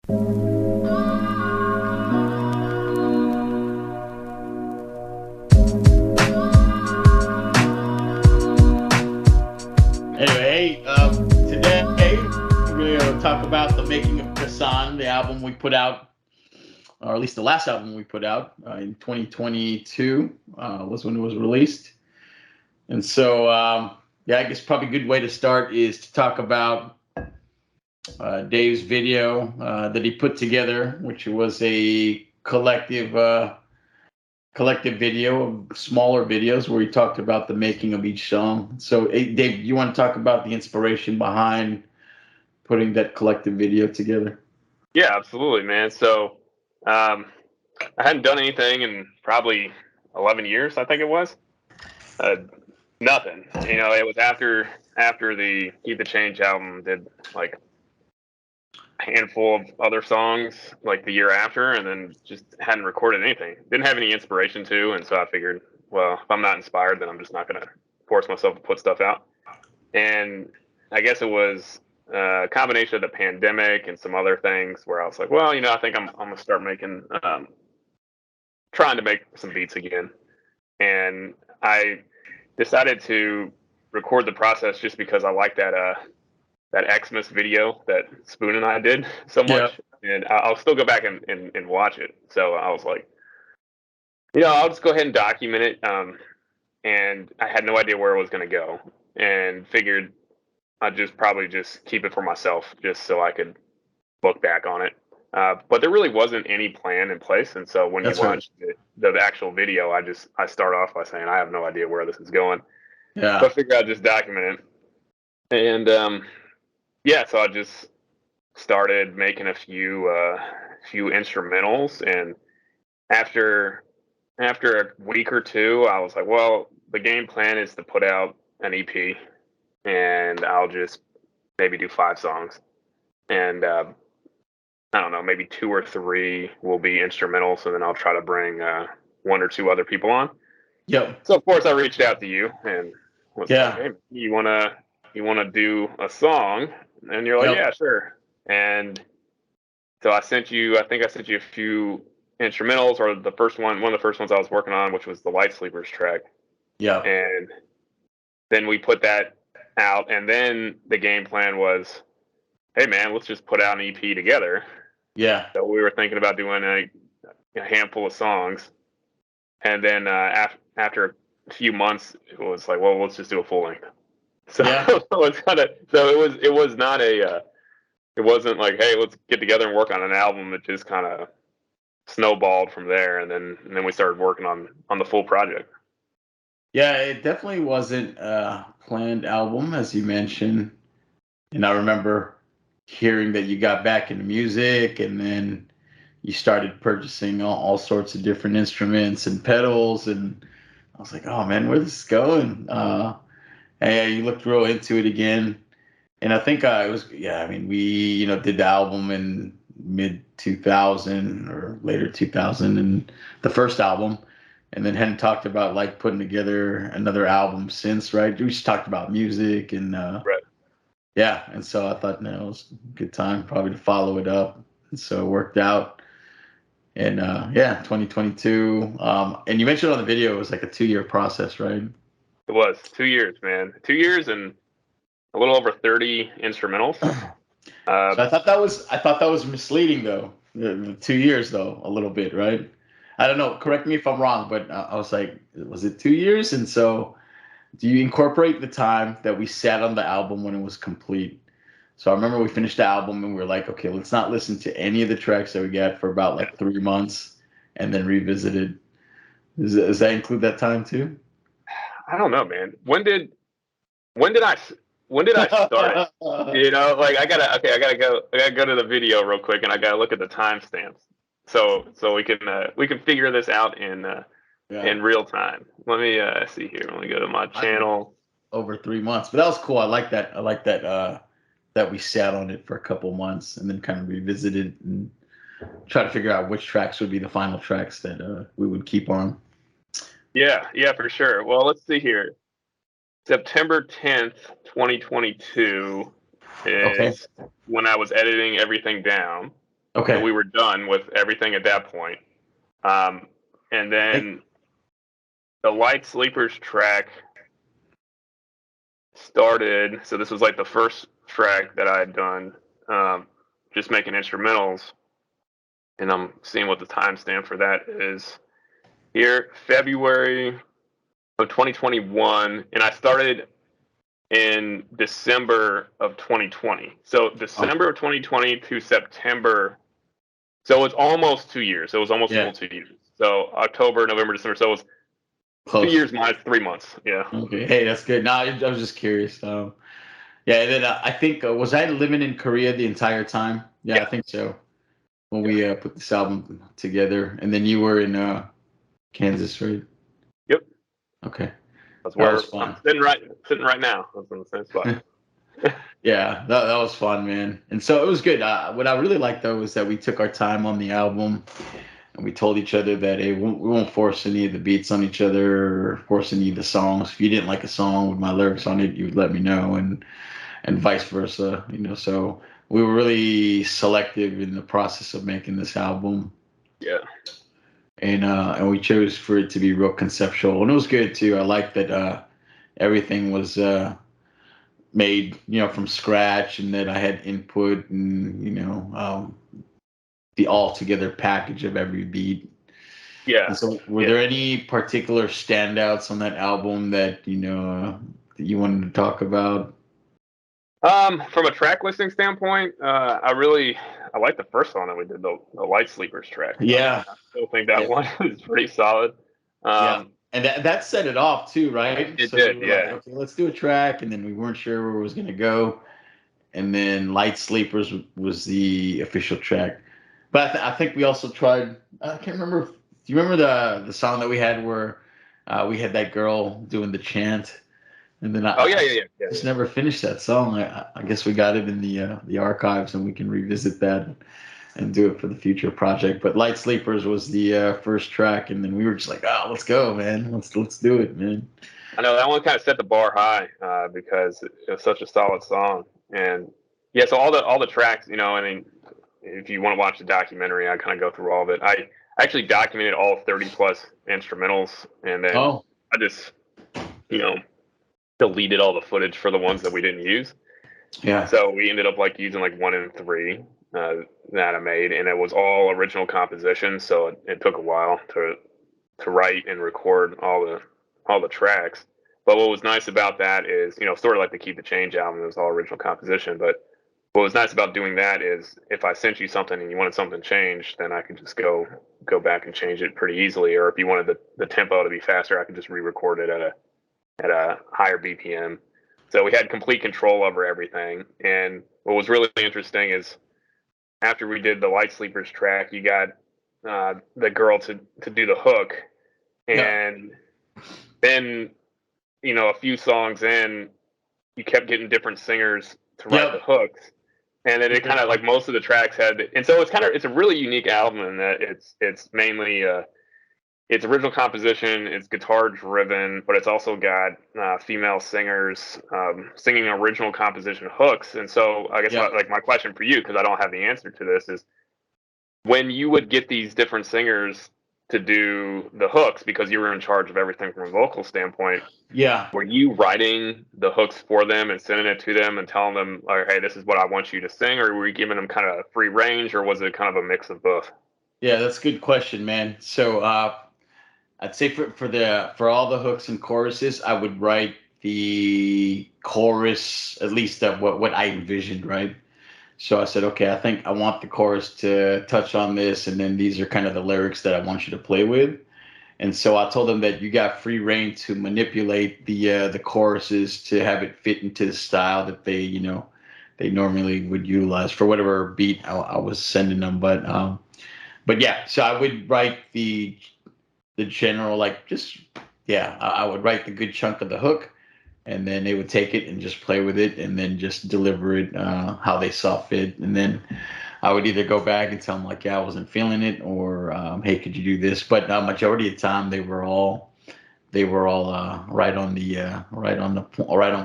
Anyway, today we're going to talk about the making of Kasan, the album we put out, or at least the last album we put out in 2022 was when it was released. And so, yeah, I guess probably a good way to start is to talk about Dave's video that he put together, which was a collective video of smaller videos where he talked about the making of each song. So, hey, Dave, you want to talk about the inspiration behind putting that collective video together? Yeah, absolutely, man. So, I hadn't done anything in probably 11 years, I think it was. Uh, Nothing. It was after the Keep the Change album did like a handful of other songs like the year after, and then just hadn't recorded anything. Didn't have any inspiration to, and so I figured, well, if I'm not inspired, then I'm just not gonna force myself to put stuff out. And I guess it was a combination of the pandemic and some other things where I was like, well, I think I'm gonna start making, trying to make some beats again. And I decided to record the process just because I like that Xmas video that Spoon and I did so Yeah. much, and I'll still go back and watch it. So I was like, I'll just go ahead and document it. And I had no idea where it was going to go, and figured I'd just probably just keep it for myself, just so I could look back on it. But there really wasn't any plan in place, and so when you That's right. watch the actual video, I start off by saying I have no idea where this is going. So I Yeah. figured I'd just document it, and yeah, so I just started making a few instrumentals, and after a week or two, I was like, well, the game plan is to put out an EP, and I'll just maybe do 5 songs, and I don't know, maybe 2 or 3 will be instrumentals, and then I'll try to bring 1 or 2 other people on. Yep. So of course I reached out to you and was like, Yeah. hey, you wanna do a song? And you're like, Yep. yeah, sure. And so I think I sent you a few instrumentals, or one of the first ones I was working on, which was the Light Sleepers track. Yep. And then we put that out, and then the game plan was, hey man, let's just put out an EP together. Yeah. So we were thinking about doing a handful of songs, and then after a few months, it was like, well, let's just do a full length. So, Yeah. it was not it wasn't like, hey, let's get together and work on an album. It just kind of snowballed from there, and then we started working on the full project. Yeah. It definitely wasn't a planned album, as you mentioned. And I remember hearing that you got back into music and then you started purchasing all sorts of different instruments and pedals. And I was like, oh man, where's this going? And yeah, you looked real into it again. And I think it was, yeah, I mean, we, did the album in mid 2000 or later 2000 and the first album. And then hadn't talked about like putting together another album since, right? We just talked about music and, Right. yeah, and so I thought, no, it was a good time probably to follow it up. And so it worked out. And yeah, 2022. And you mentioned on the video it was like a 2-year process, right? It was 2 years, man. 2 years and a little over 30 instrumentals. So I thought that was misleading though. The 2 years though, a little bit, right? I don't know. Correct me if I'm wrong, but I was like, was it 2 years? And so, do you incorporate the time that we sat on the album when it was complete? So I remember we finished the album and we were like, okay, let's not listen to any of the tracks that we got for about like 3 months and then revisit it. Does that include that time too? I don't know, man. When did I when did I start it? Like I gotta go to the video real quick, and I gotta look at the timestamps. So we can figure this out Yeah, in real time. Let me see here. Let me go to my I think channel. over 3 months, but that was cool. I like that. I like that. That we sat on it for a couple months and then kind of revisited and try to figure out which tracks would be the final tracks that we would keep on. Yeah, yeah, for sure. Well, let's see here. September 10th, 2022 Okay. is when I was editing everything down. and Okay. we were done with everything at that point. And Hey, then the Light Sleepers track started. So this was like the first track that I had done, just making instrumentals. And I'm seeing what the timestamp for that is here, February of 2021, and I started in December of 2020. So oh, December of 2020 to September. So it's almost 2 years. It was almost yeah, full 2 years. So October, November, December. So it was two close. years minus 3 months. Yeah. Okay. Hey, that's good. No, I was just curious. Yeah, and then I think was I living in Korea the entire time? Yeah, I Yeah. think so. When Yeah. we put this album together, and then you were in Kansas, right? Yep. Okay, That's that was where I'm fun. sitting right now. That's in the same spot. Yeah, that was fun, man. And so it was good. What I really liked though was that we took our time on the album, and we told each other that hey, we won't force any of the beats on each other or force any of the songs. If you didn't like a song with my lyrics on it, you would let me know, and vice versa. So we were really selective in the process of making this album, Yeah. and we chose for it to be real conceptual, and it was good too. I like that everything was made from scratch, and that I had input, and the all together package of every beat. And Yeah. so, were Yeah. there any particular standouts on that album that that you wanted to talk about? From a track listing standpoint, I like the first song that we did, the Light Sleepers track. Yeah, I still think that yeah, one is pretty solid. yeah. Um, And that set it off too, right? it So we did, were like, yeah, okay, let's do a track, and then we weren't sure where it was gonna go, and then Light Sleepers was the official track. But I think we also tried. I can't remember. Do you remember the song that we had where we had that girl doing the chant, and then oh I yeah, yeah, yeah, yeah, just yeah. never finished that song. I guess we got it in the archives, and we can revisit that and do it for the future project. But Light Sleepers was the first track, and then we were just like, oh, let's go, man. Let's do it, man. I know that one kind of set the bar high because it was such a solid song, and yeah, so all the tracks, I mean, if you want to watch the documentary, I kind of go through all of it. I actually documented all 30 plus instrumentals, and then Oh, I just you know deleted all the footage for the ones that we didn't use. yeah, So we ended up like using like one in three that I made, and it was all original composition. So it took a while to write and record all the tracks. But what was nice about that is, sort of like the Keep the Change album, it was all original composition. But what was nice about doing that is, if I sent you something and you wanted something changed, then I could just go back and change it pretty easily. Or if you wanted the tempo to be faster, I could just re-record it at a higher BPM. So we had complete control over everything. And what was really interesting is after we did the Light Sleepers track, you got the girl to do the hook, yeah, and then a few songs in, you kept getting different singers to write the yep. hooks, and then it kind of Interesting. like most of the tracks had, and so it's a really unique album in that it's mainly it's original composition, it's guitar driven, but it's also got female singers singing original composition hooks. And so I guess Yep. my question for you, because I don't have the answer to this, is when you would get these different singers to do the hooks, because you were in charge of everything from a vocal standpoint, Yeah. were you writing the hooks for them and sending it to them and telling them, like, hey, this is what I want you to sing, or were you giving them kind of free range, or was it kind of a mix of both? Yeah, that's a good question, man. So I'd say for all the hooks and choruses, I would write the chorus at least of what I envisioned, right? So I said, okay, I think I want the chorus to touch on this, and then these are kind of the lyrics that I want you to play with. And so I told them that you got free reign to manipulate the choruses to have it fit into the style that they normally would utilize for whatever beat I was sending them. But yeah, so I would write the general, like, just, yeah, I would write the good chunk of the hook, and then they would take it and just play with it, and then just deliver it how they saw fit. And then I would either go back and tell them like, yeah, I wasn't feeling it, or hey, could you do this? But majority of the time they were all right on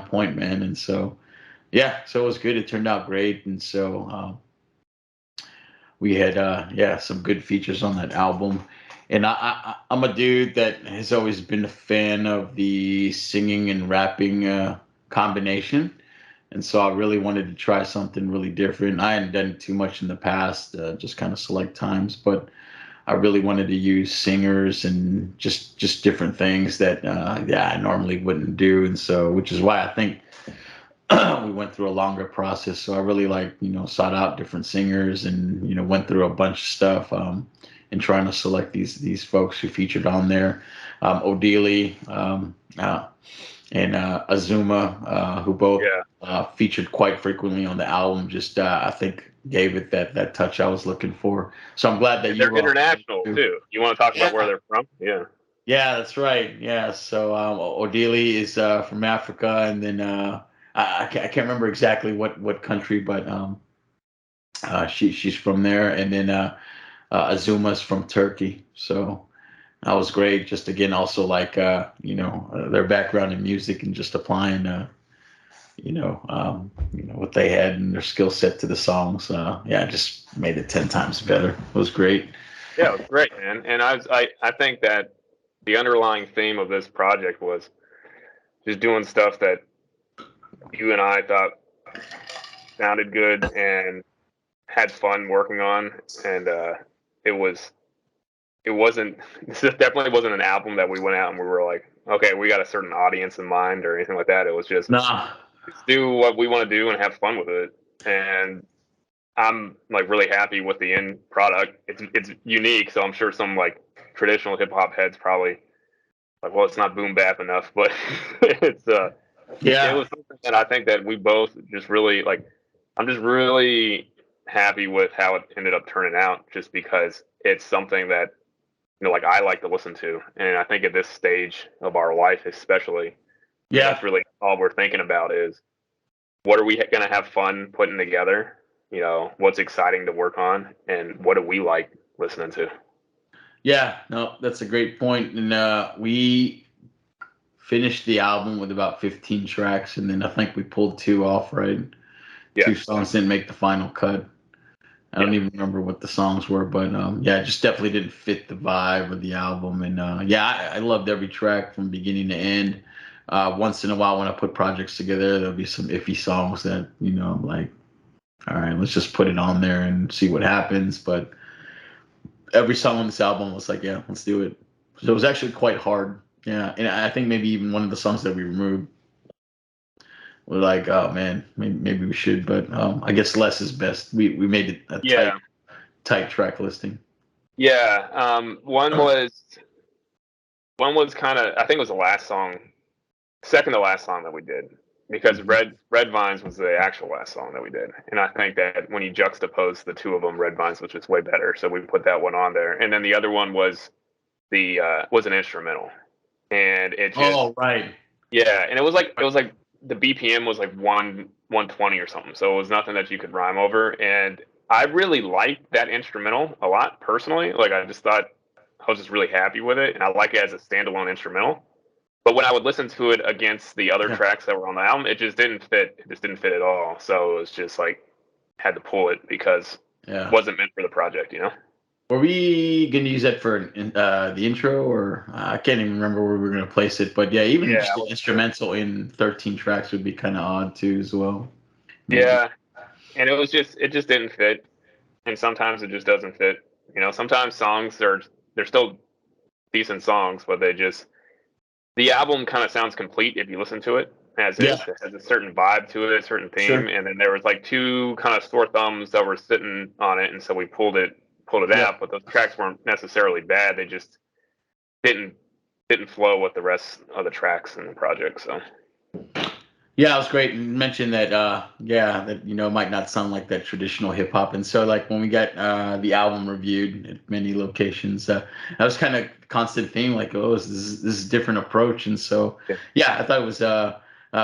point, man. And so yeah, so it was good. It turned out great. And so we had some good features on that album. And I'm a dude that has always been a fan of the singing and rapping combination, and so I really wanted to try something really different. I hadn't done it too much in the past, just kind of select times, but I really wanted to use singers and just different things that I normally wouldn't do, and so which is why I think we went through a longer process. So I really like sought out different singers and went through a bunch of stuff and trying to select these folks who featured on there. Odili and Azuma, who both Yeah. featured quite frequently on the album, just I think gave it that touch I was looking for. So I'm glad that And you they're were on international too. too. You want to talk about where Yeah, they're from? Yeah. yeah, that's right. Yeah, so Odili is from Africa, and then I can't remember exactly what country, but she's from there, and then Azuma's from Turkey. So that was great. Just again, also like their background in music and just applying what they had and their skill set to the songs. Yeah, just made it 10 times better. It was great. Yeah, it was great, man. And I think that the underlying theme of this project was just doing stuff that you and I thought sounded good and had fun working on, and it was it wasn't this definitely wasn't an album that we went out and we were like, okay, we got a certain audience in mind or anything like that. It was just Nah, let's do what we want to do and have fun with it. And I'm like really happy with the end product. It's unique, so I'm sure some like traditional hip hop heads probably like, well, it's not boom bap enough, but it yeah, was something that I think that we both just really like. I'm just really happy with how it ended up turning out, just because it's something that like I like to listen to, and I think at this stage of our life, especially, that's yeah. really all we're thinking about is what are we going to have fun putting together? What's exciting to work on, and what do we like listening to? Yeah, no, that's a great point. And we finished the album with about 15 tracks, and then I think we pulled two off, right? Yeah, Two songs didn't make the final cut. I yeah, don't even remember what the songs were, but yeah, it just definitely didn't fit the vibe of the album. And yeah, I loved every track from beginning to end. Once in a while, when I put projects together, there'll be some iffy songs that I'm like, all right, let's just put it on there and see what happens. But every song on this album was like, yeah, let's do it. So it was actually quite hard. Yeah, and I think maybe even one of the songs that we removed were like, oh man, maybe we should, but I guess less is best. We made it a yeah, tight track listing. yeah. One was kind of, I think it was the last song, second to last song that we did, because Mhm. Red Vines was the actual last song that we did, and I think that when you juxtapose the two of them, Red Vines was just way better, so we put that one on there, and then the other one was an instrumental, and it just Oh right. yeah, and it was like the BPM was like 120 or something, so it was nothing that you could rhyme over, and I really liked that instrumental a lot personally. Like I just thought I was just really happy with it, and I like it as a standalone instrumental. But when I would listen to it against the other Yeah. tracks that were on the album, it just didn't fit. It just didn't fit at all. So it was just like had to pull it because it Yeah. wasn't meant for the project. Were we gonna use that for the intro, or I can't even remember where we were gonna place it? But yeah, even Yeah, just I an wasn't sure. instrumental in 13 tracks would be kind of odd too, as well. Maybe. Yeah, and it just didn't fit, and sometimes it just doesn't fit. Sometimes songs they're still decent songs, but the album kind of sounds complete if you listen to it as Yeah. is. It has a certain vibe to it, a certain theme, Sure. and then there was like two kind of sore thumbs that were sitting on it, and so we pulled it Yeah. out. But those tracks weren't necessarily bad; they just didn't didn't flow with the rest of the tracks in the project. So Yeah, it was great. You mentioned that, yeah, that it might not sound like that traditional hip hop, and so like when we got the album reviewed at many locations, that was kind of constant theme, like, oh, this is a different approach, and so yeah, yeah, I thought it was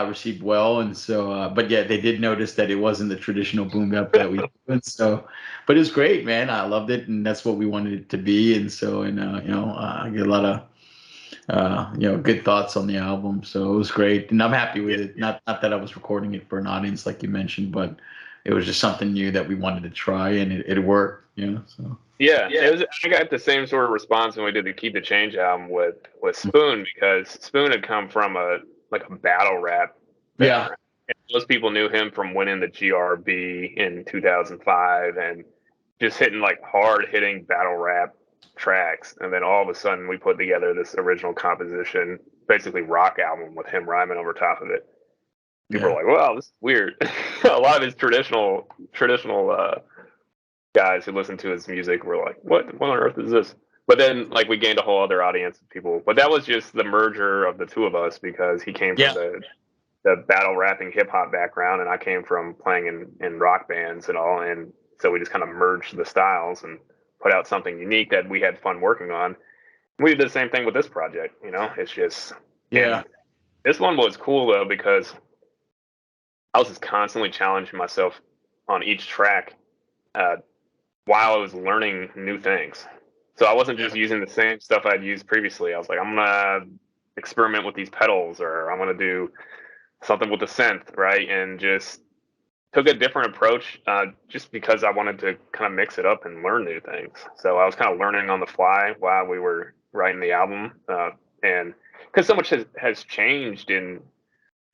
received well, and so but yeah, they did notice that it wasn't the traditional boom bap that we do, and so, but it was great, man. I loved it, and that's what we wanted it to be, and so and I get a lot of good thoughts on the album. So it was great, and I'm happy yeah, with it. Not that I was recording it for an audience like you mentioned, but it was just something new that we wanted to try, and it worked. So Yeah, it was. I got the same sort of response when we did the Keep the Change album with Spoon, because Spoon had come from a battle rap yeah, background. And most people knew him from winning the GRB in 2005 and just hitting like hard hitting battle rap tracks. And then all of a sudden we put together this original composition, basically rock album with him rhyming over top of it. People yeah, are like, "Wow, this is weird." A lot of his traditional guys who listen to his music were like, what on earth is this?" But then like we gained a whole other audience of people. But that was just the merger of the two of us, because he came from yeah, the battle rapping hip hop background, and I came from playing in rock bands and all, and so we just kind of merged the styles and put out something unique that we had fun working on. We did the same thing with this project, it's just, yeah, and this one was cool though, because I was just constantly challenging myself on each track, uh, while I was learning new things. So I wasn't just yeah, using the same stuff I'd used previously. I was like, I'm gonna experiment with these pedals, or I'm gonna do something with the synth, right? And just took a different approach, just because I wanted to kind of mix it up and learn new things. So I was kind of learning on the fly while we were writing the album, and because so much has changed in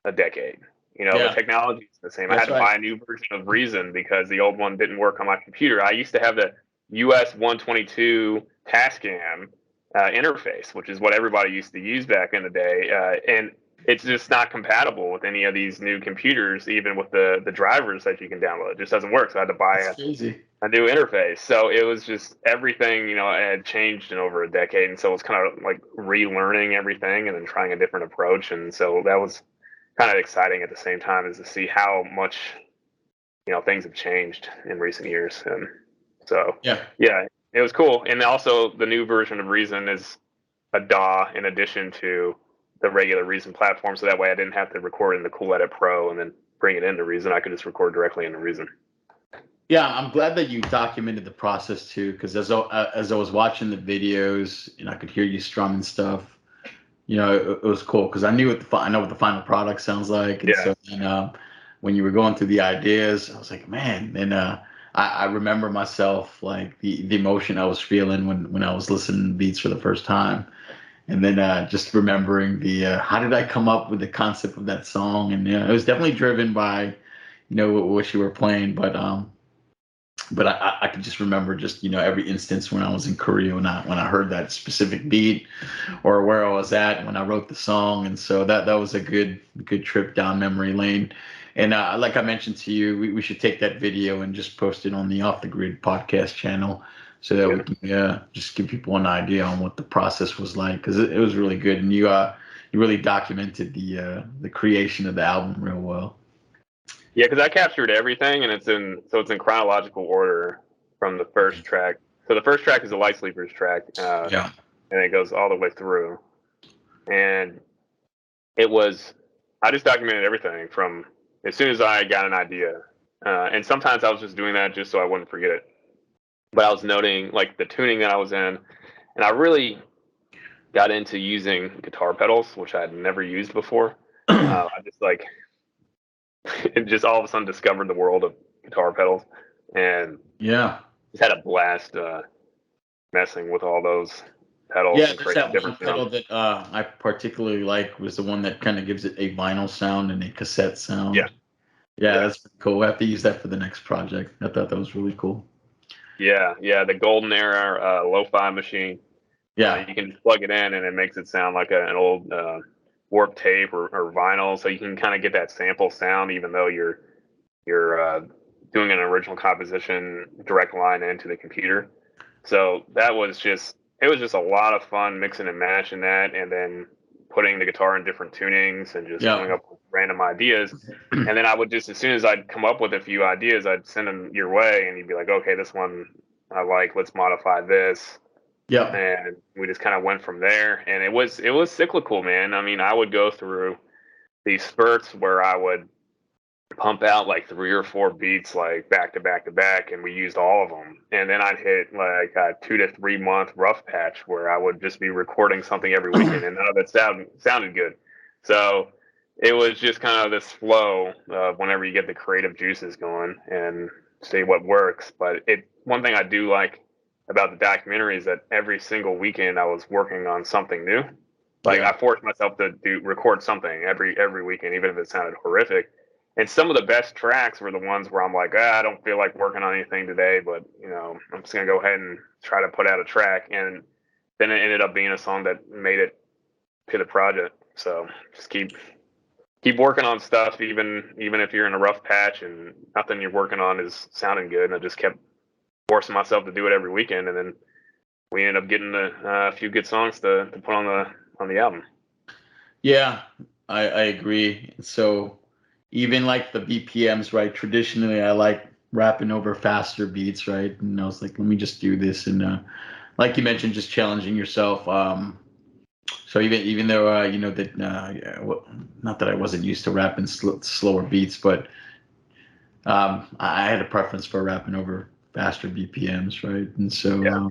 a decade. The yeah. technology is the same. I had That's to right. buy a new version of Reason because the old one didn't work on my computer. I used to have the US 122 Tascam interface, which is what everybody used to use back in the day, and it's just not compatible with any of these new computers, even with the drivers that you can download. It just doesn't work. So I had to buy That's crazy. a new interface. So it was just everything, had changed in over a decade. And so it was kind of like relearning everything and then trying a different approach. And so that was kind of exciting at the same time, is to see how much, things have changed in recent years. And so, Yeah, yeah, it was cool. And also the new version of Reason is a DAW in addition to the regular Reason platform. So that way I didn't have to record in the Cool Edit Pro and then bring it into Reason. I could just record directly into Reason. yeah. I'm glad that you documented the process too, because as I was watching the videos and I could hear you strumming stuff, it was cool because I knew I know what the final product sounds like, and Yeah. so when you were going through the ideas, I was like, man, and I remember myself like the emotion I was feeling when I was listening to beats for the first time, and then just remembering the how did I come up with the concept of that song, and it was definitely driven by what you were playing, but I could just remember just every instance when I was in Korea when I heard that specific beat or where I was at when I wrote the song, and so that was a good trip down memory lane. And like I mentioned to you, we should take that video and just post it on the Off the Grid podcast channel so that Yeah. we can just give people an idea on what the process was like, because it was really good, and you really documented the creation of the album real well. Yeah, because I captured everything, and it's in chronological order from the first track. So the first track is the Light Sleepers track, Yeah. and it goes all the way through. And it was, I just documented everything from as soon as I got an idea. And sometimes I was just doing that just so I wouldn't forget it. But I was noting like the tuning that I was in, and I really got into using guitar pedals, which I had never used before. I just like it just all of a sudden discovered the world of guitar pedals, and Yeah. just had a blast messing with all those pedals Yeah, and there's creating that one different sounds. pedal that I particularly like was the one that kind of gives it a vinyl sound and a cassette Yeah, sound. Yeah, yeah, that's pretty cool. I have to use that for the next project. I thought that was really cool. yeah. The golden era lo-fi machine. Yeah, You can just plug it in, and it makes it sound like an old warp tape or vinyl. So you can kind of get that sample sound, even though you're doing an original composition direct line into the computer. So that was just it was just a lot of fun mixing and matching that, and then putting the guitar in different tunings and just yeah, coming up with random ideas. And then I would just, as soon as I'd come up with a few ideas, I'd send them your way, and you'd be like, okay, this one I like, let's modify this. yeah, And we just kind of went from there. And it was cyclical, man. I mean, I would go through these spurts where I would pump out like 3 or 4 beats like back to back to back, and we used all of them. And then I'd hit like a 2 to 3 month rough patch where I would just be recording something every weekend, and none of it sounded good. So it was just kind of this flow of whenever you get the creative juices going and see what works. But one thing I do like about the documentary is that every single weekend I was working on something new. Like Yeah. I forced myself to record something every weekend, even if it sounded horrific. And some of the best tracks were the ones where I'm like, I don't feel like working on anything today, but I'm just gonna go ahead and try to put out a track. And then it ended up being a song that made it to the project. So just keep working on stuff, even if you're in a rough patch and nothing you're working on is sounding good. And I just kept forcing myself to do it every weekend, and then we ended up getting a few good songs to put on the album. Yeah, I agree. So even like the BPMs, right? Traditionally, I like rapping over faster beats, right? And I was like, let me just do this, and like you mentioned, just challenging yourself. So even though that yeah, not that I wasn't used to rapping slower beats, but I had a preference for rapping over faster BPMs, right? And so Yeah,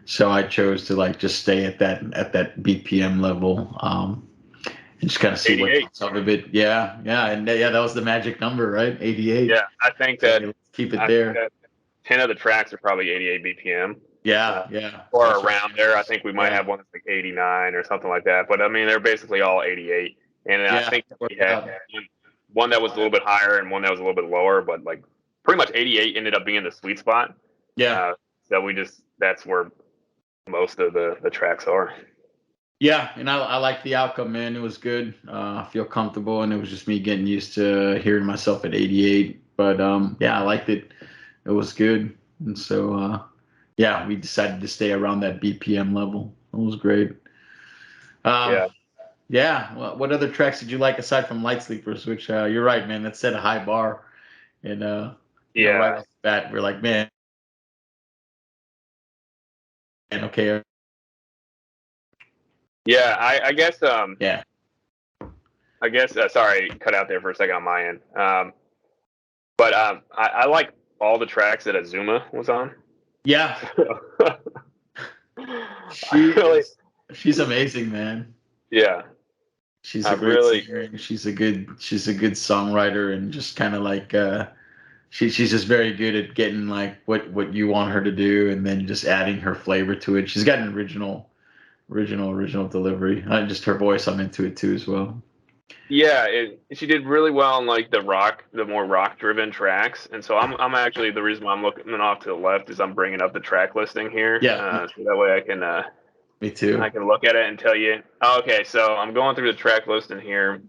so I chose to like just stay at that BPM level. And just kind of see what 88. comes out of it. Yeah, yeah, and yeah, that was the magic number, right? 88. Yeah, I think So that hey, let's keep it I think there. that 10 of the tracks are probably 88 BPM. Uh, Yeah, yeah, or that's right. around there. I think we might Yeah, have one that's like 89 or something like that. But I mean, they're basically all 88. And then I yeah, think it we worked had out. one that was a little bit higher and one that was a little bit lower. But like pretty much 88 ended up being the sweet spot. Yeah, Uh, that's where most of the tracks are. yeah, and I like the outcome, man. It was good. I feel comfortable, and it was just me getting used to hearing myself at 88. But yeah, I liked it. It was good, and so yeah, we decided to stay around that BPM level. It was great. Um, Yeah. yeah. What other tracks did you like aside from Light Sleepers? Which you're right, man. That set a high bar, and right Yeah. off the bat, we're like, man, okay, Yeah. yeah, I guess, sorry, cut out there for a second on my end. But I like all the tracks that Azuma was on. yeah. I She really, is. She's amazing, man. yeah, She's I a great really, singer. And she's a good songwriter, and just kind of like she's just very good at getting like what you want her to do, and then just adding her flavor to it. She's got an original delivery. Just her voice, I'm into it too as well. yeah, she did really well on like the more rock driven tracks. And so I'm actually the reason why I'm looking off to the left is I'm bringing up the track listing here, Yeah, so that way me I too. can look at it and tell you. Oh, okay, so I'm going through the track listing here.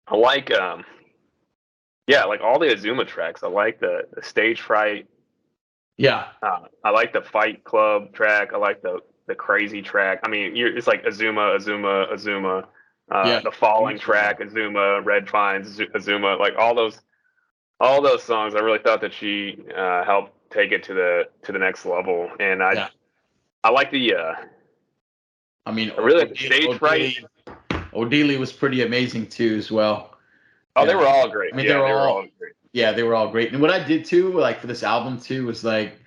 I like yeah, like all the Azuma tracks. I like the Stage Fright. Yeah, I like the Fight Club track. I like the Crazy track. I mean, it's like Azuma, Azuma, Azuma. yeah. The Falling Huge fan. track, Azuma, Red Pines, Azuma. Like all those songs. I really thought that she helped take it to the next level. And Yeah, I like I mean, I really like the Stage Fright. O'Dealy was pretty amazing too as well. Oh, they And were all great. I mean, they Yeah, were they were all all great. yeah, they were all great. And what I did too, like for this album too, was like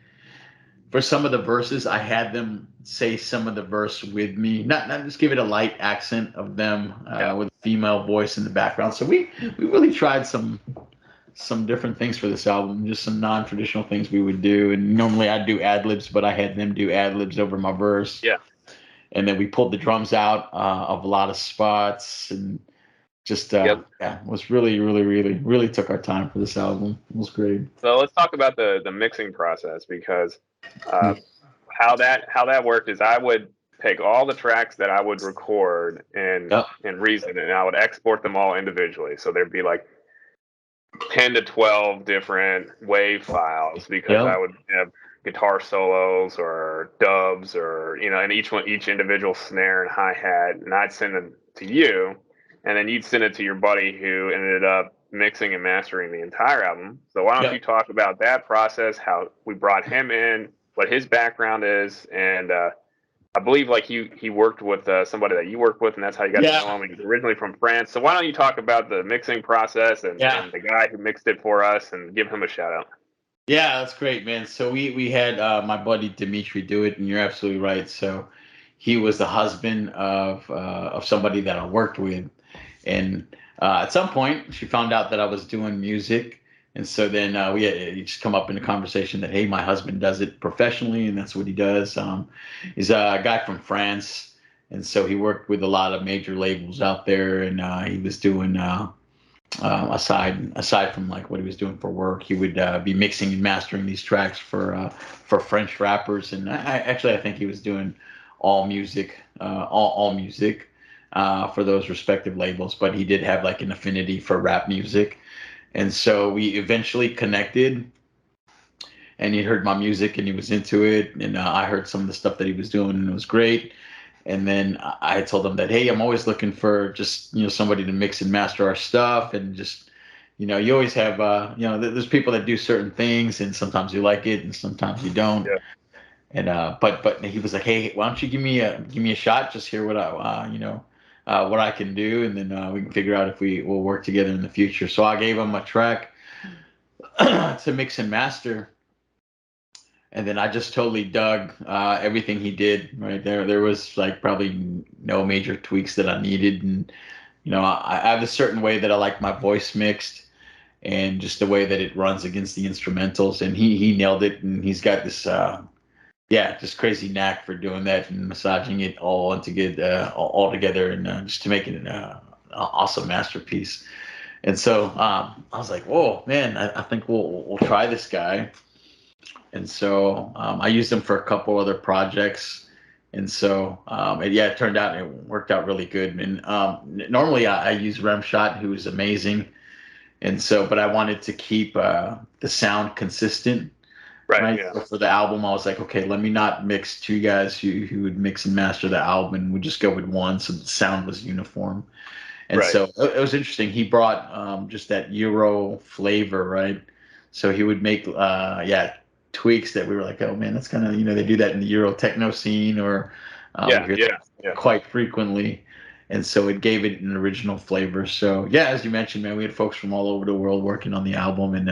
for some of the verses, I had them say some of the verse with me, not just give it a light accent of them Yeah. with a female voice in the background. So we really tried some different things for this album, just some non-traditional things we would do. And normally I'd do ad libs, but I had them do ad libs over my verse. Yeah. And then we pulled the drums out of a lot of spots, and just Yep. yeah, it was really took our time for this album. It was great. So let's talk about the mixing process because uh, how that worked is I would take all the tracks that I would record Yep. in Reason and I would export them all individually. So there'd be like 10 to 12 different wave files because I Yep. would have guitar solos or dubs or and each individual snare and hi-hat, and I'd send them to you, and then you'd send it to your buddy who ended up mixing and mastering the entire album. So why don't you Yep. talk about that process, how we brought him in, what his background is, and I believe like he worked with somebody that you worked with, and that's how you got to Yeah. know him. He's originally from France. So why don't you talk about the mixing process Yeah. and the guy who mixed it for us, and give him a shout out? Yeah, that's great, man. So we had my buddy Dimitri do it, and you're absolutely right. So he was the husband of somebody that I worked with, And at some point, she found out that I was doing music. And so then we had just come up in a conversation that, hey, my husband does it professionally, and that's what he does. He's a guy from France, and so he worked with a lot of major labels out there, and he was doing aside from like what he was doing for work, he would be mixing and mastering these tracks for French rappers, and I think he was doing all music, all music for those respective labels, but he did have like an affinity for rap music, and so we eventually connected. And he heard my music and he was into it, and I heard some of the stuff that he was doing, and it was great. And then I told him that, hey, I'm always looking for just somebody to mix and master our stuff, and just you always have there's people that do certain things, and sometimes you like it and sometimes you don't. Yeah. And but he was like, hey, why don't you give me a shot, just hear what I what I can do, and then we can figure out if we will work together in the future. So I gave him a track to mix and master, and then I just totally dug everything he did. Right there, there was like probably no major tweaks that I needed, and I have a certain way that I like my voice mixed, and just the way that it runs against the instrumentals. And he nailed it, and he's got this just crazy knack for doing that and massaging it all into good all together, and just to make it an awesome masterpiece. And so I was like, whoa, man, I think we'll try this guy. And so I used them for a couple other projects. And so it turned out, it worked out really good. And normally I use Remshot, who is amazing. And so, but I wanted to keep the sound consistent, Right. right? Yeah. So for the album, I was like, okay, let me not mix two guys who would mix and master the album, and we just go with one, so the sound was uniform. And Right. so it was interesting. He brought just that Euro flavor, right? So he would make, tweaks that we were like, oh man, that's kind of, they do that in the Euro techno scene, or we Yeah. hear Yeah. that Yeah. quite frequently. And so it gave it an original flavor. So yeah, as you mentioned, man, we had folks from all over the world working on the album, and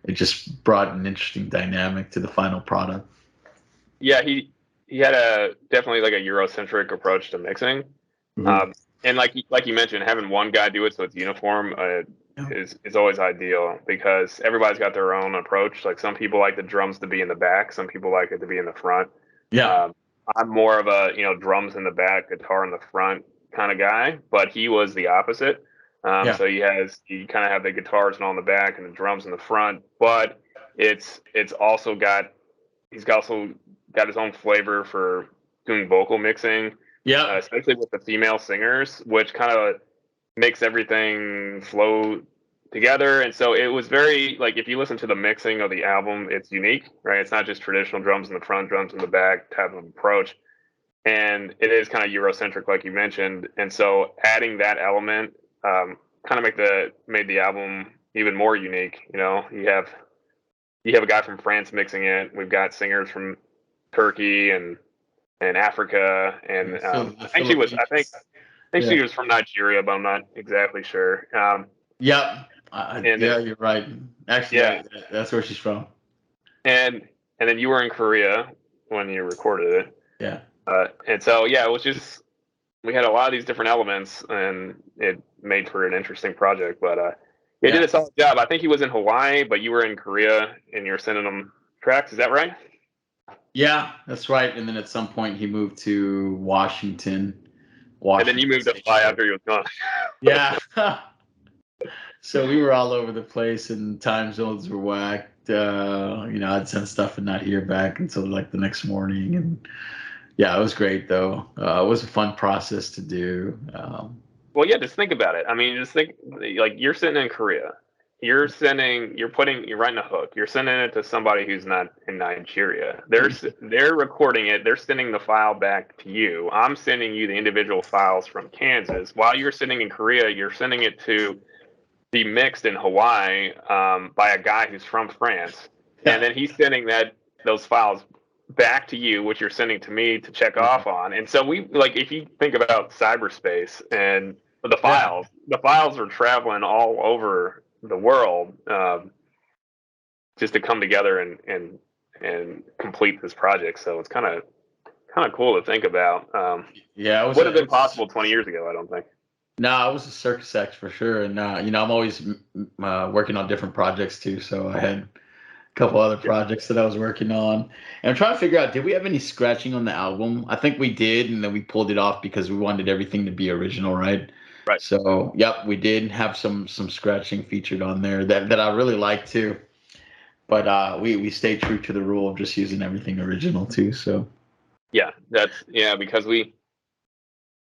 it just brought an interesting dynamic to the final product. Yeah. He had a definitely like a Eurocentric approach to mixing. Mhm. Um, and like you mentioned, having one guy do it so it's uniform Yeah. is always ideal because everybody's got their own approach. Like some people like the drums to be in the back, some people like it to be in the front. Yeah. Um, I'm more of a drums in the back, guitar in the front kind of guy, but he was the opposite. Yeah. So he kind of have the guitars and all in the back and the drums in the front, but it's also got also got his own flavor for doing vocal mixing, Yeah. especially with the female singers, which kind of makes everything flow together. And so it was very like if you listen to the mixing of the album, it's unique, right? It's not just traditional drums in the front, drums in the back type of approach. And it is kind of Eurocentric, like you mentioned. And so adding that element kind of made the album even more unique. You have a guy from France mixing it. We've got singers from Turkey and Africa, and The I think Yeah. she was from Nigeria, but I'm not exactly sure. Yep. And Yeah, you're right. Actually, yeah, that's where she's from. and and then you were in Korea when you recorded it, Yeah. and so yeah, it was just we had a lot of these different elements, and it made for an interesting project. But he did Yeah. a solid job. I think he was in Hawaii, but you were in Korea, and you're sending him tracks. Is that right? Yeah, that's right. And then at some point he moved to And then you Washington moved to State. fly So after he was gone. yeah. So we were all over the place, and time zones were whacked. I'd send stuff and not hear back until like the next morning. And yeah, it was great though. It was a fun process to do. Well, yeah, just think about it. I mean, just think like you're sitting in Korea. You're writing a hook. You're sending it to somebody who's not in Nigeria. They're recording it. They're sending the file back to you. I'm sending you the individual files from Kansas. While you're sitting in Korea, you're sending it to be mixed in Hawaii by a guy who's from France, and Yeah. then he's sending those files back to you, which you're sending to me to check Yeah. off on. And so we like if you think about cyberspace and Yeah. the files are traveling all over the world just to come together and complete this project. So it's kind of cool to think about. Yeah. Would have been possible 20 years ago, I don't think. No, I was a circus act for sure, and I'm always working on different projects too. So I had a couple other Yeah. projects that I was working on, and I'm trying to figure out, did we have any scratching on the album? I think we did, and then we pulled it off because we wanted everything to be original, right? Right. So, yep, we did have some scratching featured on there that I really like too. But we stayed true to the rule of just using everything original too. So, Yeah. Because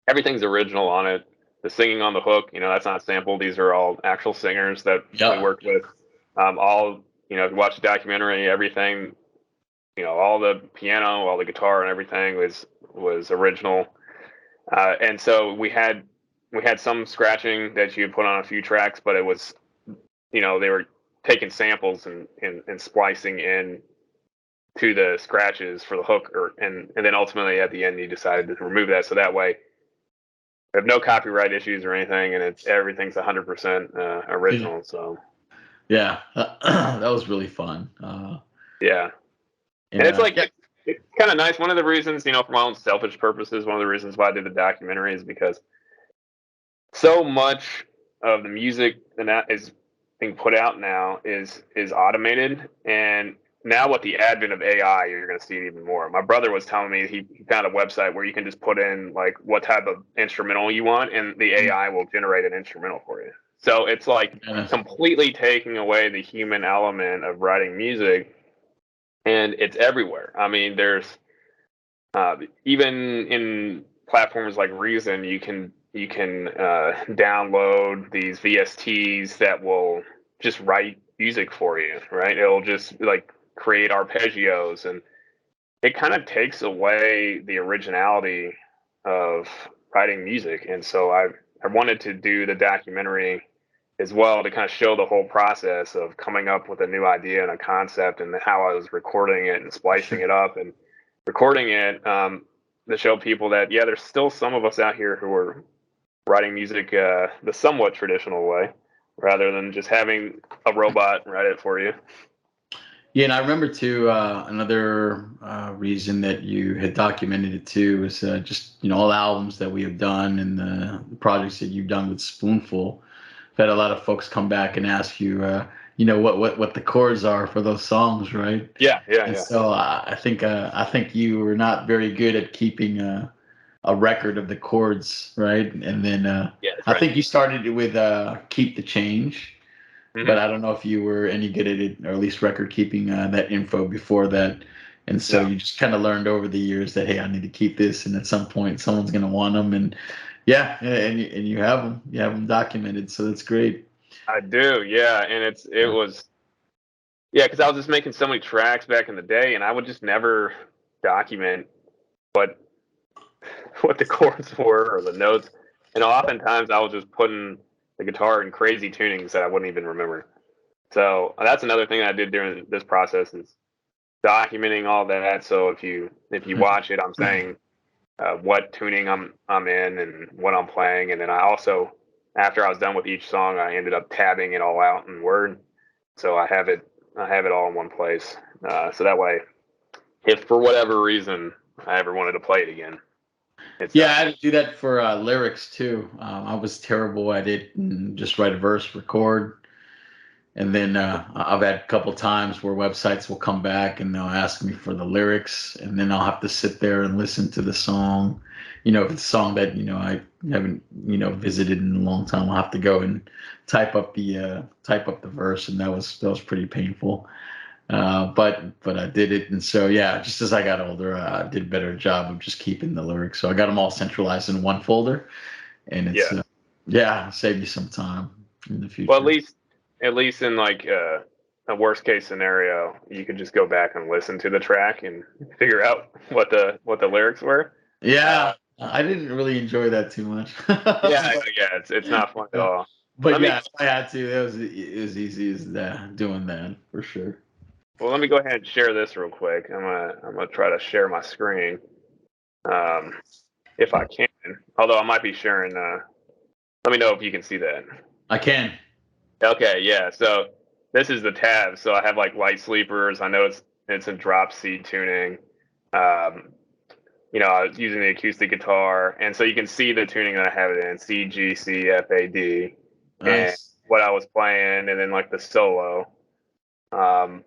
everything's original on it. The singing on the hook, that's not sampled. These are all actual singers that we yep. worked with. All, if you watch the documentary, everything, all the piano, all the guitar, and everything was original. And so we had some scratching that you put on a few tracks, but it was, they were taking samples and splicing in to the scratches for the hook, and then ultimately at the end you decided to remove that, so that way we have no copyright issues or anything, and everything's 100% original. So Yeah, that was really fun. yeah, and And it's like yeah, it's kind of nice. One of the reasons, for my own selfish purposes, one of the reasons why I did the documentary is because so much of the music that is being put out now is automated, and now with the advent of AI, you're going to see it even more. My brother was telling me he found a website where you can just put in like what type of instrumental you want, and the AI will generate an instrumental for you. So it's like yeah, completely taking away the human element of writing music, and it's everywhere. I mean, there's even in platforms like Reason, you can download these VSTs that will just write music for you, right? It'll just like create arpeggios, and it kind of takes away the originality of writing music. And so I wanted to do the documentary as well to kind of show the whole process of coming up with a new idea and a concept, and how I was recording it and for splicing sure. it up and recording it, to show people that, yeah, there's still some of us out here who are writing music the somewhat traditional way, rather than just having a robot write it for you. Yeah, and I remember too, another reason that you had documented it too was just all the albums that we have done and the projects that you've done with Spoonful. I've had a lot of folks come back and ask you, what the chords are for those songs, right? Yeah, yeah, And yeah, so I think you were not very good at keeping a record of the chords, right? And then yeah. That's I right. think you started with "Keep the Change," but Hmm. I don't know if you were any good at it, or at least record keeping that info before that. And so No, you just kind of learned over the years that, hey, I need to keep this, and at some point someone's gonna want them, and yeah, and you have them documented, so that's great. I do. Yeah, and it Yeah, was, yeah, because I was just making so many tracks back in the day, and I would just never document what what the chords were or the notes. And oftentimes I was just putting the guitar in crazy tunings that I wouldn't even remember. So that's another thing I did during this process is documenting all that. So if you watch it, I'm saying what tuning I'm in and what I'm playing, and then I also, after I was done with each song, I ended up tabbing it all out in Word, so I have it all in one place. So that way, if for whatever reason I ever wanted to play it again, it's yeah, I had documented. to do that for lyrics too. I was terrible at it, and just write a verse, record. And then I've had a couple times where websites will come back and they'll ask me for the lyrics, and then I'll have to sit there and listen to the song. If it's a song that I haven't visited in a long time, I'll have to go and type up the verse, and that was pretty painful. But I did it, and so yeah, just as I got older, I did a better job of just keeping the lyrics. So I got them all centralized in one folder, and it's Yeah. yeah, save you some time in the Well, at future. least at least in like a worst case scenario, you could just go back and listen to the track and figure out what the lyrics were. Uh, Yeah, I didn't really enjoy that too much. yeah, yeah, it's not fun at but, all. but Let me yeah, if I had to, it was easy as that, doing that for sure. let me go ahead and share this real quick. I'm gonna try to share my screen, um, if I can. Although I might be sharing. Let me know if you can see that. I can. Okay, yeah. So this is the tab. So I have like light sleepers. I know it's in drop C tuning. Um, I was using the acoustic guitar, and so you can see the tuning that I have it in: C, G, C, F, A, D, and Nice. what I was playing, and then like the solo. Um,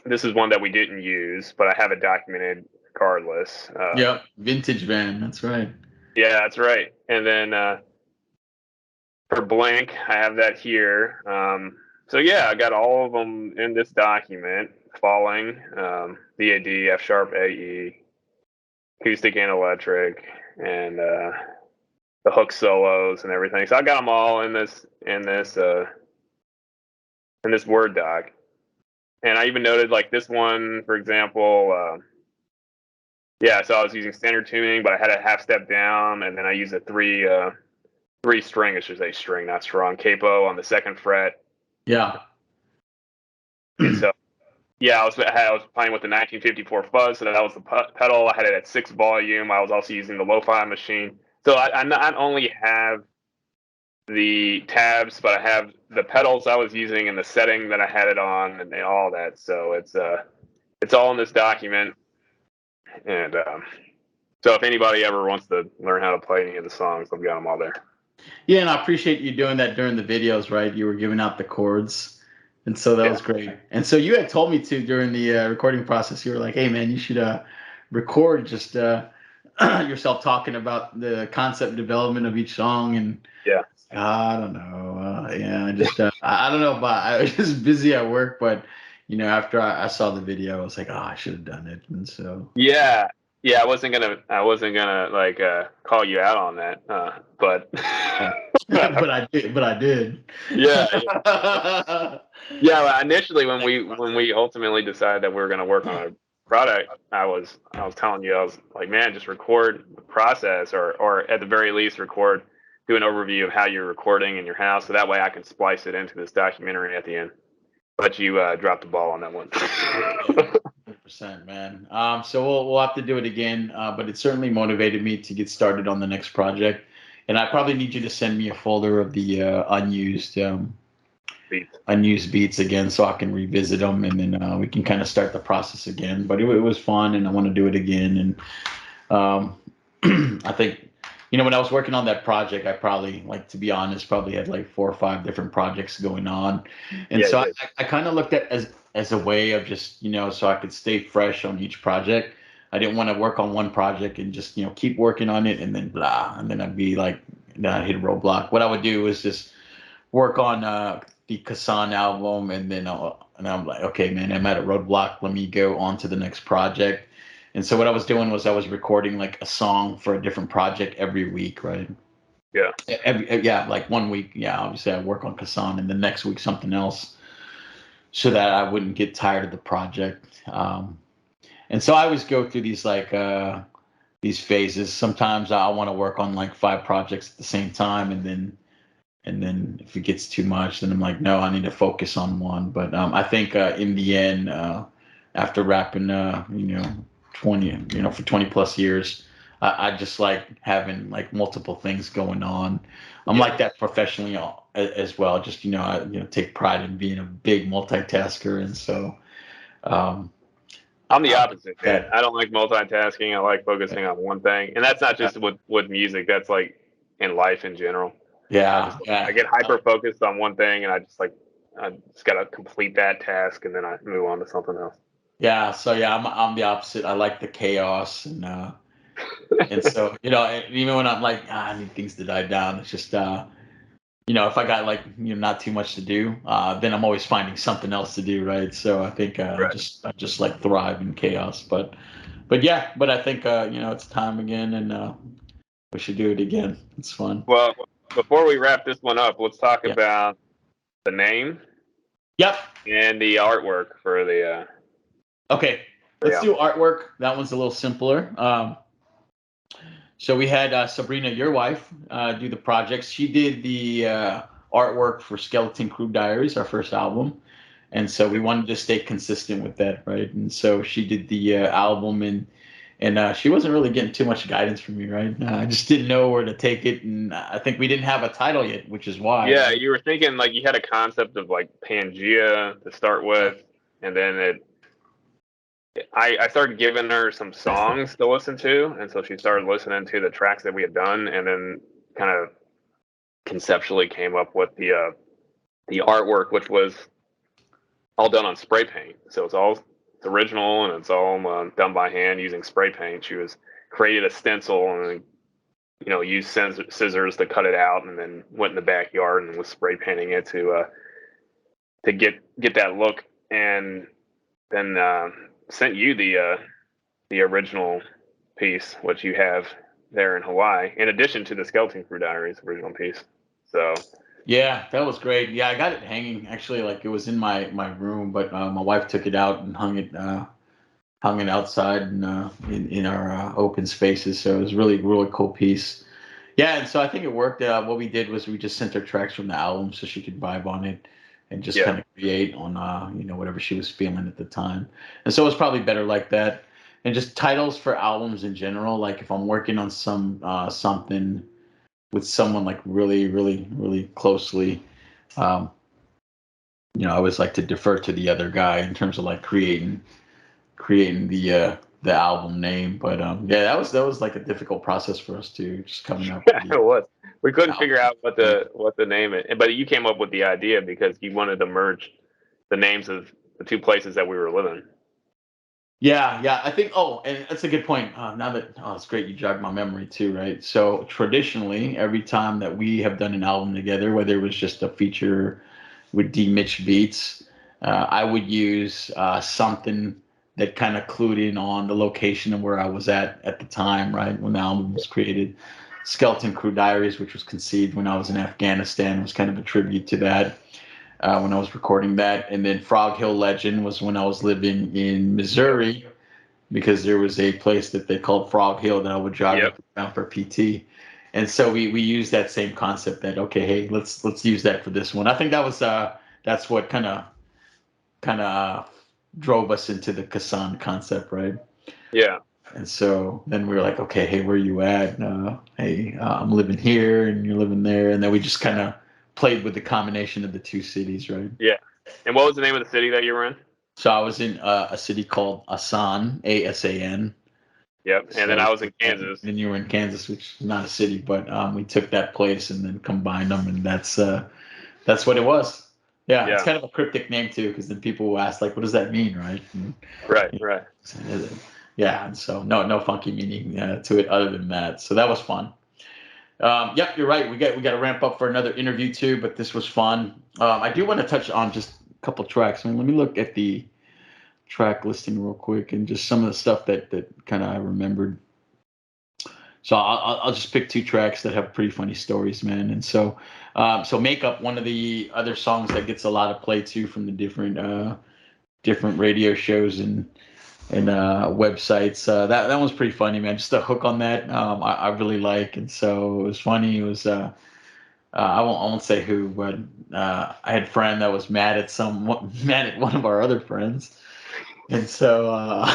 this is one that we didn't use, but I have it documented regardless. Yep. Vintage band. That's right. Yeah, that's right. And then for Blink, I have that here. So yeah, I got all of them in this document: falling, B A D, F sharp, A E, acoustic and electric, and the hook solos and everything. So I got them all in this Word doc. And I even noted like this one, for example. Yeah, so I was using standard tuning, but I had a half step down, and then I used a three string, I should say string, not strong, capo on the second fret. Yeah. And so, yeah, I was playing with the 1954 fuzz, so that was the pedal. I had it at 6 volume. I was also using the lo-fi machine. So I not only have the tabs, but I have the pedals I was using and the setting that I had it on, and all that. So it's all in this document. And so if anybody ever wants to learn how to play any of the songs, I've got them all there. Yeah, and I appreciate you doing that during the videos, right? You were giving out the chords, and so that was great. And so you had told me to during the recording process. You were like, "Hey, man, you should record just yourself talking about the concept development of each song." And Yeah. I don't know. Yeah, I just I don't know, but I was just busy at work. But after I saw the video, I was like, "Oh, I should have done it." And so Yeah. Yeah, I wasn't gonna like call you out on that, but yeah. but I did. But I did. yeah, yeah. Well, initially, when we ultimately decided that we were gonna work on a product, I was telling you, I was like, man, just record the process, or at the very least, do an overview of how you're recording in your house, so that way I can splice it into this documentary at the end. But you dropped the ball on that one. Yeah, 100%, man. So we'll have to do it again. But it certainly motivated me to get started on the next project. And I probably need you to send me a folder of the unused beats again, so I can revisit them, and then we can kind of start the process again. But it was fun, and I want to do it again. And I think, when I was working on that project, I probably, like, to be honest, probably had like 4 or 5 different projects going on. And Yeah, so yeah, I kind of looked at as a way of just, so I could stay fresh on each project. I didn't want to work on one project and just, keep working on it and then blah. And then I'd be like, then I hit a roadblock. What I would do is just work on the Kasan album, and then I'm like, okay, man, I'm at a roadblock. Let me go on to the next project. And so what I was doing was I was recording like a song for a different project every week, right? yeah. Yeah, like one week, yeah, obviously I work on Kasan, and the next week something else, so that I wouldn't get tired of the project. And so I always go through these phases. Sometimes I want to work on like 5 projects at the same time, and then if it gets too much, then I'm like, no, I need to focus on one. But I think in the end, after rapping, 20, for 20 plus years, I just like having like multiple things going on. I'm Yeah. like that professionally as well. Just, I take pride in being a big multitasker. And so um, I'm the I opposite, man. that, I don't like multitasking. I like focusing on one thing, and that's not just with music. That's like in life in general. yeah, I yeah. get hyper focused on one thing, and I just gotta complete that task, and then I move on to something else. Yeah, so yeah, I'm the opposite. I like the chaos, and so even when I'm like, I need things to die down, it's just if I got like not too much to do, then I'm always finding something else to do, right? So I think Right. I just like thrive in chaos, but yeah, but I think it's time again, and we should do it again. It's fun. Well, before we wrap this one up, let's talk Yeah. about the name Yep. and the artwork for Okay. the Let's do album. artwork. That one's a little simpler. So we had Sabrina, your wife, do the projects. She did the artwork for Skeleton Crew Diaries, our first album, and so we wanted to stay consistent with that, right? And so she did the album, and she wasn't really getting too much guidance from me, right? I just didn't know where to take it, and I think we didn't have a title yet, which is why, Yeah, right? you were thinking like you had a concept of like Pangea to start with, and then I started giving her some songs to listen to, and so she started listening to the tracks that we had done, and then kind of conceptually came up with the artwork, which was all done on spray paint. So it's original and it's all done by hand using spray paint. She was created a stencil and used scissors to cut it out, and then went in the backyard and was spray painting it to get that look, and then sent you the original piece, which you have there in Hawaii, in addition to the Skeleton Crew Diaries original piece. So Yeah, that was great. Yeah, I got it hanging actually, like it was in my room, but my wife took it out and hung it outside and in our open spaces. So it was really cool piece. Yeah, and so I think it worked. What we did was we just sent her tracks from the album so she could vibe on it and just yeah, kind of create on whatever she was feeling at the time. And so it was probably better like that. And just titles for albums in general, like if I'm working on something with someone like really closely, um, I always like to defer to the other guy in terms of like creating the album name. But yeah, that was like a difficult process for us to just coming up yeah, with it was. We the couldn't figure album. out what the name is, but you came up with the idea because you wanted to merge the names of the two places that we were living. Yeah, I think. Oh, and that's a good point. Now that it's great you jogged my memory too, right? So traditionally, every time that we have done an album together, whether it was just a feature with D-Mitch beats, I would use something that kind of clued in on the location of where I was at the time, right when the album was created. Skeleton Crew Diaries, which was conceived when I was in Afghanistan, was kind of a tribute to that when I was recording that. And then Frog Hill Legend was when I was living in Missouri because there was a place that they called Frog Hill that I would jog Yep. up and down for PT. And so we used that same concept that okay, hey, let's use that for this one. I think that's what kind of drove us into the Kasan concept, right? Yeah. And so then we were like, okay, hey, where you at? Hey, I'm living here and you're living there, and then we just kind of played with the combination of the two cities, right? Yeah. And what was the name of the city that you were in? So I was in a city called Asan, Asan. Yep. And then So I was in Kansas. then you were in Kansas, which is not a city, but we took that place and then combined them, and that's what it was. Yeah, it's Yeah. kind of a cryptic name too, because then people will ask like, what does that mean, right? And, Right. Right. yeah, and so no funky meaning to it other than that. So that was fun. Yep, you're right. We got to ramp up for another interview too, but this was fun. I do want to touch on just a couple tracks. I mean, let me look at the track listing real quick and just some of the stuff that kind of I remembered. So I'll just pick two tracks that have pretty funny stories, man. And so Makeup, one of the other songs that gets a lot of play too from the different radio shows and websites. That one's pretty funny, man. Just a hook on that, I really like, and so it was funny. It was I won't say who, but I had a friend that was mad at one of our other friends, and so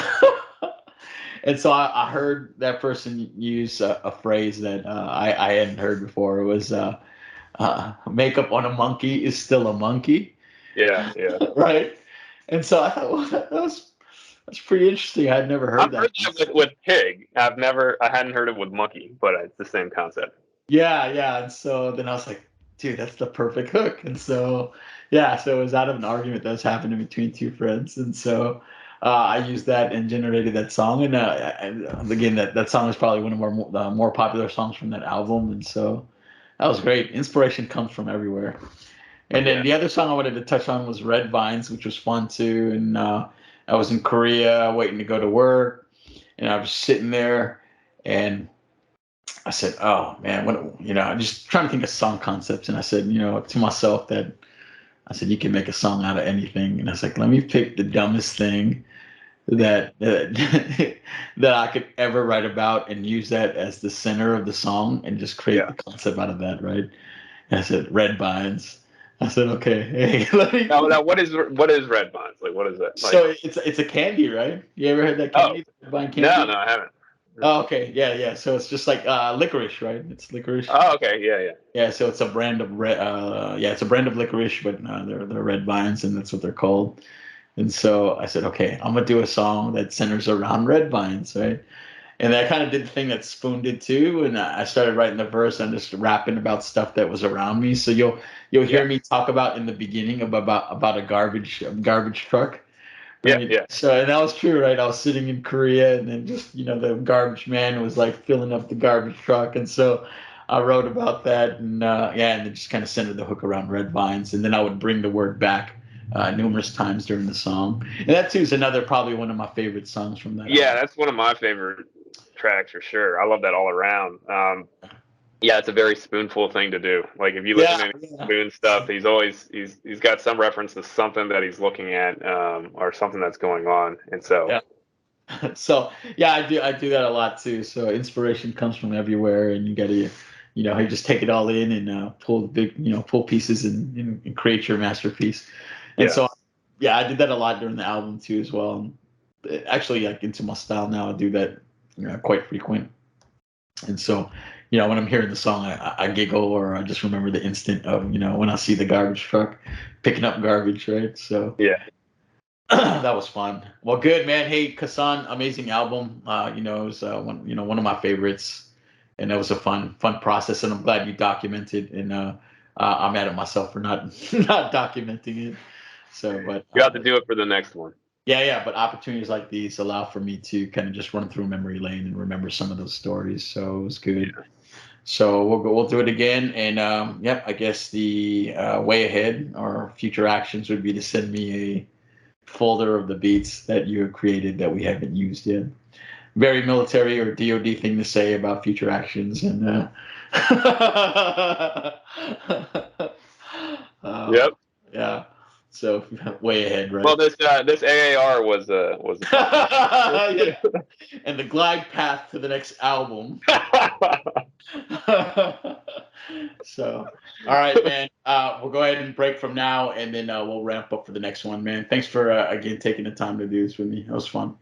and so I heard that person use a phrase that I hadn't heard before. It was makeup on a monkey is still a monkey, Yeah. Yeah. right? And so I thought, well, that's pretty interesting. I'd never heard I've that. heard that with pig. I hadn't heard it with monkey, but it's the same concept. Yeah. And so then I was like, dude, that's the perfect hook. And so, yeah, so it was out of an argument that was happening between two friends. And so I used that and generated that song. And again, that song is probably one of our more popular songs from that album. And so that was great. Inspiration comes from everywhere. And then Yeah. the other song I wanted to touch on was Red Vines, which was fun too. And I was in Korea waiting to go to work. And I was sitting there and I said, "Oh man, I'm just trying to think of song concepts." And I said, to myself that I said, "You can make a song out of anything." And I was like, "Let me pick the dumbest thing that that I could ever write about and use that as the center of the song and just create Yeah. the concept out of that, right?" And I said, "Red Vines." I said, "Okay, hey, let Now, me." what is red bonds? Like, what is that? Like, So it's a candy, right? You ever heard that oh, candy? Red Vine no, candy? no, I haven't. Oh, okay, yeah. So it's just like licorice, right? It's licorice. Oh, okay, yeah, yeah, Yeah, so it's a brand of red. Yeah, it's a brand of licorice, but they're red vines, and that's what they're called. And so I said, okay, I'm gonna do a song that centers around red vines, right? And I kind of did the thing that Spoon did too, and I started writing the verse and just rapping about stuff that was around me. So you'll Yeah. hear me talk about in the beginning about a garbage truck, Yeah. right? Yeah. So and that was true, right? I was sitting in Korea, and then just the garbage man was like filling up the garbage truck, and so I wrote about that, and yeah, and then just kind of centered the hook around red vines, and then I would bring the word back numerous times during the song, and that too is another probably one of my favorite songs from that Yeah, album. that's one of my favorite tracks for sure. I love that all around. Yeah, it's a very Spoonful thing to do. Like if you listen Yeah, to any yeah. Spoon stuff, he's got some reference to something that he's looking at, or something that's going on. And so Yeah. So yeah, I do that a lot too. So inspiration comes from everywhere, and you gotta you just take it all in and pull the big pull pieces and create your masterpiece. And yeah, so yeah, I did that a lot during the album too as well. And actually, like into my style now, I do that quite frequent. And so when I'm hearing the song, I giggle or I just remember the instant of when I see the garbage truck picking up garbage, right? So yeah, that was fun. Well, good man. Hey, Kasan, amazing album. It was one of my favorites, and it was a fun process. And I'm glad you documented. And I'm mad at myself for not not documenting it. So, but you have to do it for the next one. yeah. But opportunities like these allow for me to kind of just run through memory lane and remember some of those stories. So it was good. Yeah, So we'll do it again. And yep, I guess the way ahead or future actions would be to send me a folder of the beats that you have created that we haven't used yet. Very military or DoD thing to say about future actions, and yep. yeah. So way ahead, Well, right? this AAR was a compliment. Yeah. And the glide path to the next album. So, all right, man. We'll go ahead and break from now, and then we'll ramp up for the next one, man. Thanks for again taking the time to do this with me. It was fun.